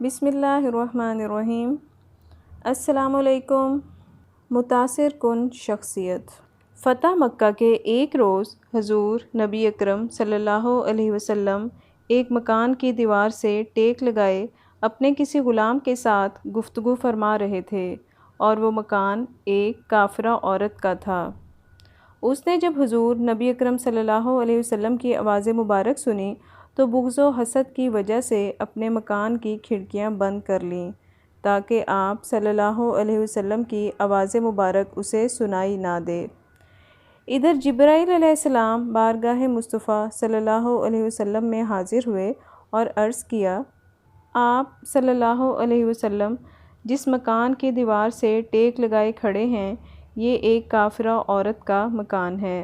بسم اللہ الرحمن الرحیم۔ السلام علیکم۔ متاثر کن شخصیت۔ فتح مکہ کے ایک روز حضور نبی اکرم صلی اللہ علیہ وسلم ایک مکان کی دیوار سے ٹیک لگائے اپنے کسی غلام کے ساتھ گفتگو فرما رہے تھے، اور وہ مکان ایک کافرہ عورت کا تھا۔ اس نے جب حضور نبی اکرم صلی اللہ علیہ وسلم کی آواز مبارک سنی تو بغض و حسد کی وجہ سے اپنے مکان کی کھڑکیاں بند کر لیں تاکہ آپ صلی اللہ علیہ وسلم کی آواز مبارک اسے سنائی نہ دے۔ ادھر جبرائیل علیہ السلام بارگاہ مصطفیٰ صلی اللہ علیہ وسلم میں حاضر ہوئے اور عرض کیا، آپ صلی اللہ علیہ وسلم جس مکان کی دیوار سے ٹیک لگائے کھڑے ہیں یہ ایک کافرہ عورت کا مکان ہے،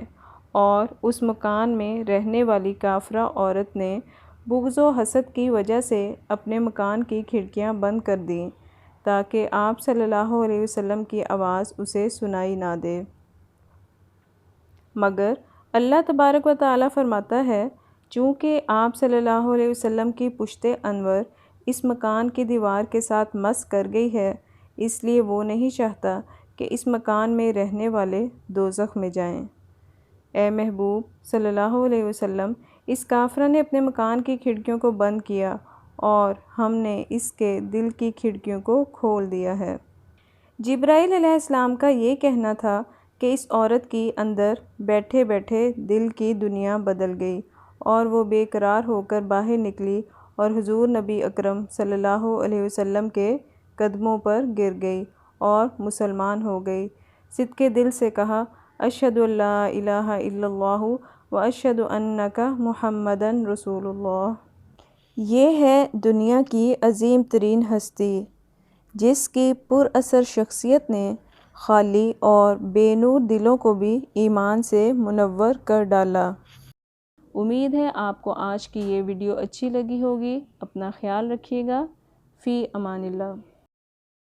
اور اس مکان میں رہنے والی کافرہ عورت نے بغض و حسد کی وجہ سے اپنے مکان کی کھڑکیاں بند کر دیں تاکہ آپ صلی اللہ علیہ وسلم کی آواز اسے سنائی نہ دے۔ مگر اللہ تبارک و تعالیٰ فرماتا ہے، چونکہ آپ صلی اللہ علیہ وسلم کی پشت انور اس مکان کی دیوار کے ساتھ مس کر گئی ہے، اس لیے وہ نہیں چاہتا کہ اس مکان میں رہنے والے دوزخ میں جائیں۔ اے محبوب صلی اللہ علیہ وسلم، اس کافرہ نے اپنے مکان کی کھڑکیوں کو بند کیا اور ہم نے اس کے دل کی کھڑکیوں کو کھول دیا ہے۔ جبرائیل علیہ السلام کا یہ کہنا تھا کہ اس عورت کی اندر بیٹھے بیٹھے دل کی دنیا بدل گئی اور وہ بے قرار ہو کر باہر نکلی اور حضور نبی اکرم صلی اللہ علیہ وسلم کے قدموں پر گر گئی اور مسلمان ہو گئی۔ صدقے دل سے کہا، اشہد ان لا الہ الا اللہ و اشہد انک محمدن رسول اللہ۔ یہ ہے دنیا کی عظیم ترین ہستی جس کی پر اثر شخصیت نے خالی اور بے نور دلوں کو بھی ایمان سے منور کر ڈالا۔ امید ہے آپ کو آج کی یہ ویڈیو اچھی لگی ہوگی۔ اپنا خیال رکھیے گا۔ فی امان اللہ۔